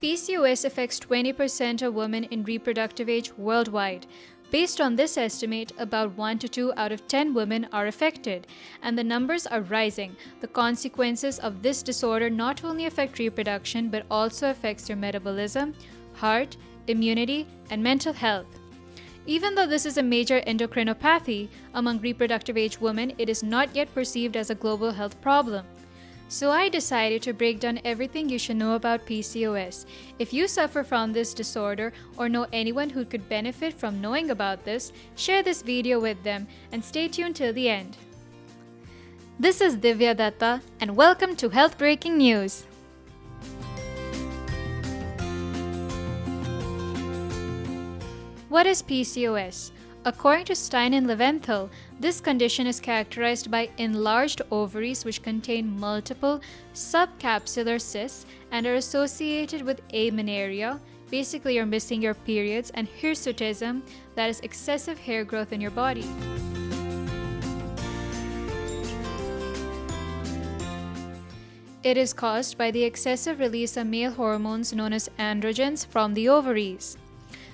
PCOS affects 20% of women in reproductive age worldwide. Based on this estimate, about 1 to 2 out of 10 women are affected, and the numbers are rising. The consequences of this disorder not only affect reproduction but also affects your metabolism, heart, immunity, and mental health. Even though this is a major endocrinopathy among reproductive age women, it is not yet perceived as a global health problem. So I decided to break down everything you should know about PCOS. If you suffer from this disorder or know anyone who could benefit from knowing about this, share this video with them and stay tuned till the end. This is Divya Datta and welcome to Health Breaking News. What is PCOS? According to Stein and Leventhal, this condition is characterized by enlarged ovaries which contain multiple subcapsular cysts and are associated with amenorrhea, basically you're missing your periods, and hirsutism, that is excessive hair growth in your body. It is caused by the excessive release of male hormones known as androgens from the ovaries.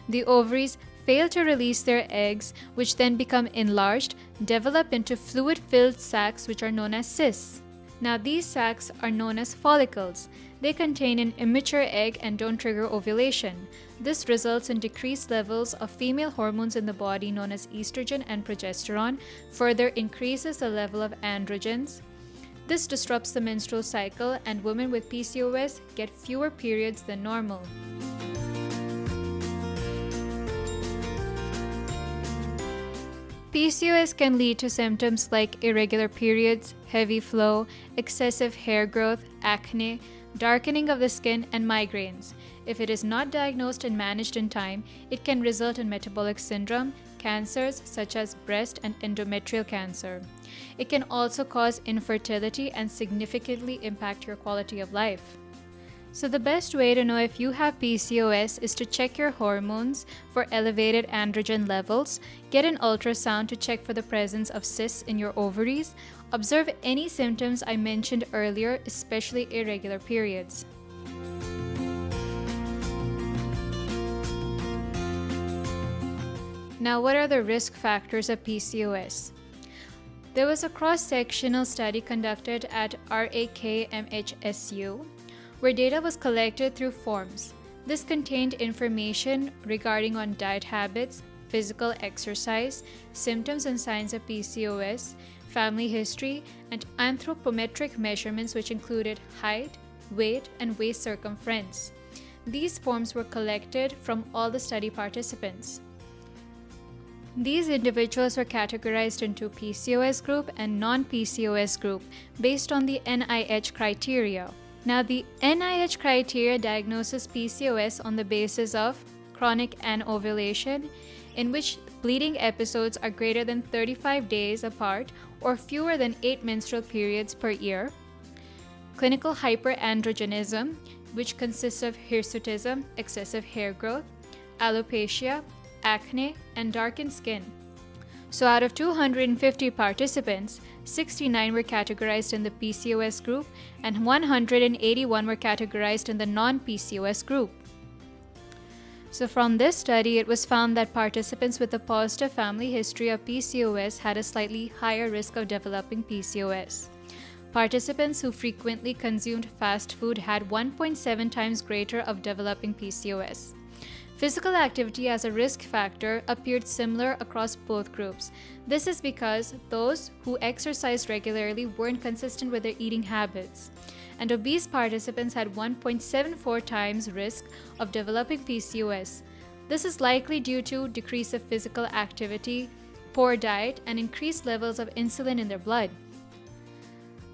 The ovaries fail to release their eggs, which then become enlarged, develop into fluid-filled sacs which are known as cysts. Now these sacs are known as follicles. They contain an immature egg and don't trigger ovulation. This results in decreased levels of female hormones in the body known as estrogen and progesterone, further increases the level of androgens. This disrupts the menstrual cycle and women with PCOS get fewer periods than normal. PCOS can lead to symptoms like irregular periods, heavy flow, excessive hair growth, acne, darkening of the skin, and migraines. If it is not diagnosed and managed in time, it can result in metabolic syndrome, cancers such as breast and endometrial cancer. It can also cause infertility and significantly impact your quality of life. So the best way to know if you have PCOS is to check your hormones for elevated androgen levels, get an ultrasound to check for the presence of cysts in your ovaries, observe any symptoms I mentioned earlier, especially irregular periods. Now, what are the risk factors of PCOS? There was a cross-sectional study conducted at RAKMHSU, where data was collected through forms. This contained information regarding on diet habits, physical exercise, symptoms and signs of PCOS, family history, and anthropometric measurements which included height, weight, and waist circumference. These forms were collected from all the study participants. These individuals were categorized into PCOS group and non-PCOS group based on the NIH criteria. Now, the NIH criteria diagnoses PCOS on the basis of chronic anovulation, in which bleeding episodes are greater than 35 days apart or fewer than 8 menstrual periods per year, clinical hyperandrogenism, which consists of hirsutism, excessive hair growth, alopecia, acne, and darkened skin. So out of 250 participants, 69 were categorized in the PCOS group and 181 were categorized in the non-PCOS group. So from this study, it was found that participants with a positive family history of PCOS had a slightly higher risk of developing PCOS. Participants who frequently consumed fast food had 1.7 times greater of developing PCOS. Physical activity as a risk factor appeared similar across both groups. This is because those who exercised regularly weren't consistent with their eating habits. And obese participants had 1.74 times risk of developing PCOS. This is likely due to decrease of physical activity, poor diet, and increased levels of insulin in their blood.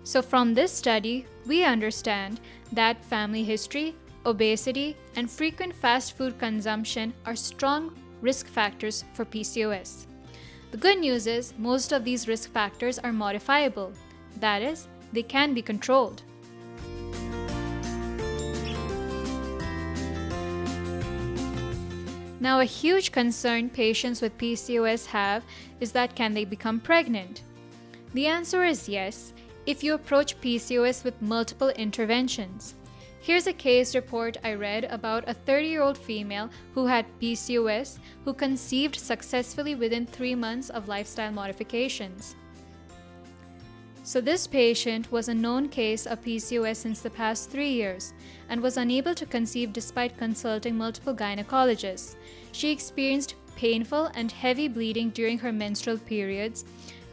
So from this study, we understand that family history, obesity, and frequent fast food consumption are strong risk factors for PCOS. The good news is most of these risk factors are modifiable. That is, they can be controlled. Now, a huge concern patients with PCOS have is that can they become pregnant? The answer is yes, if you approach PCOS with multiple interventions. Here's a case report I read about a 30-year-old female who had PCOS who conceived successfully within 3 months of lifestyle modifications. So this patient was a known case of PCOS since the past 3 years and was unable to conceive despite consulting multiple gynecologists. She experienced painful and heavy bleeding during her menstrual periods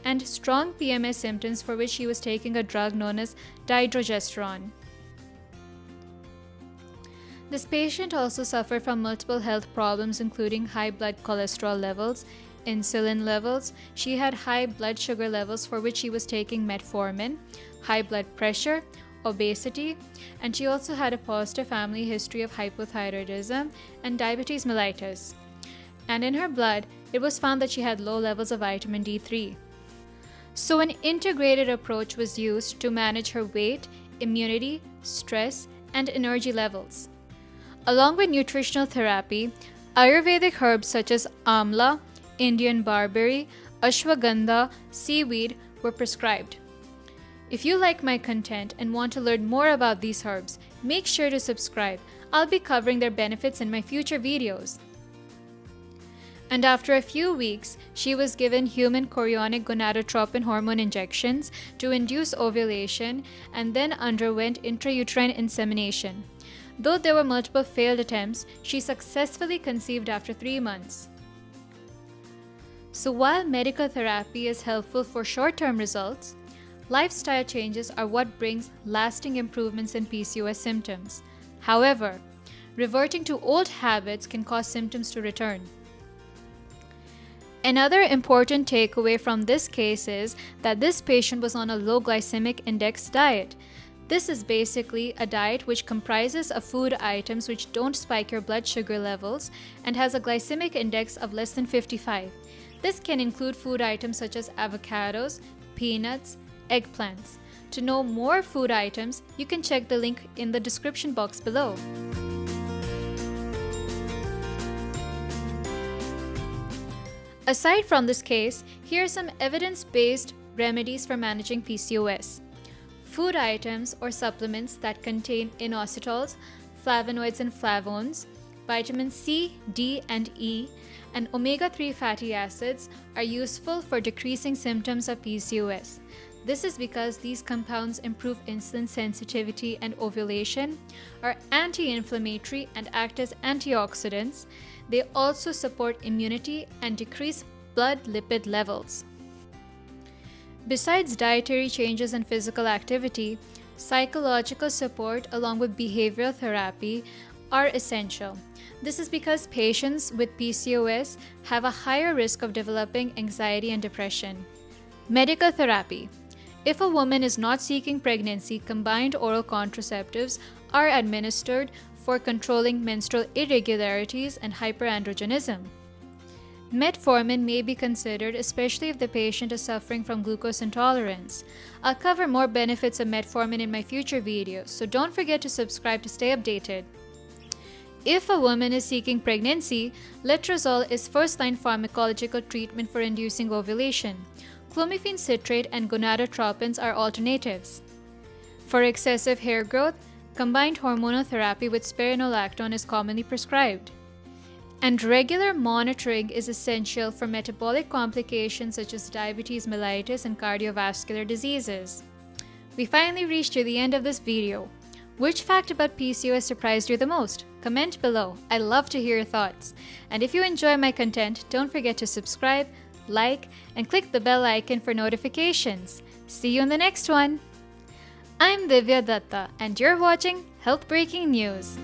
and strong PMS symptoms for which she was taking a drug known as dydrogesterone. This patient also suffered from multiple health problems including high blood cholesterol levels, insulin levels. She had high blood sugar levels for which she was taking metformin, high blood pressure, obesity, and she also had a positive family history of hypothyroidism and diabetes mellitus. And in her blood, it was found that she had low levels of vitamin D3. So an integrated approach was used to manage her weight, immunity, stress, and energy levels. Along with nutritional therapy, Ayurvedic herbs such as amla, Indian barberry, ashwagandha, seaweed were prescribed. If you like my content and want to learn more about these herbs, make sure to subscribe. I'll be covering their benefits in my future videos. And after a few weeks, she was given human chorionic gonadotropin hormone injections to induce ovulation and then underwent intrauterine insemination. Though there were multiple failed attempts, she successfully conceived after 3 months. So while medical therapy is helpful for short-term results, lifestyle changes are what brings lasting improvements in PCOS symptoms. However, reverting to old habits can cause symptoms to return. Another important takeaway from this case is that this patient was on a low glycemic index diet. This is basically a diet which comprises of food items which don't spike your blood sugar levels and has a glycemic index of less than 55. This can include food items such as avocados, peanuts, eggplants. To know more food items, you can check the link in the description box below. Aside from this case, here are some evidence-based remedies for managing PCOS. Food items or supplements that contain inositols, flavonoids and flavones, vitamin C, D, and E, and omega-3 fatty acids are useful for decreasing symptoms of PCOS. This is because these compounds improve insulin sensitivity and ovulation, are anti-inflammatory and act as antioxidants. They also support immunity and decrease blood lipid levels. Besides dietary changes and physical activity, psychological support along with behavioral therapy are essential. This is because patients with PCOS have a higher risk of developing anxiety and depression. Medical therapy. If a woman is not seeking pregnancy, combined oral contraceptives are administered for controlling menstrual irregularities and hyperandrogenism. Metformin may be considered, especially if the patient is suffering from glucose intolerance. I'll cover more benefits of metformin in my future videos, so don't forget to subscribe to stay updated. If a woman is seeking pregnancy, letrozole is first-line pharmacological treatment for inducing ovulation. Clomiphene citrate and gonadotropins are alternatives. For excessive hair growth, combined hormonal therapy with spironolactone is commonly prescribed. And regular monitoring is essential for metabolic complications such as diabetes mellitus and cardiovascular diseases. We finally reached to the end of this video. Which fact about PCOS surprised you the most? Comment below. I love to hear your thoughts. And if you enjoy my content, don't forget to subscribe, like, and click the bell icon for notifications. See you in the next one. I'm Divya Datta, and you're watching Health Breaking News.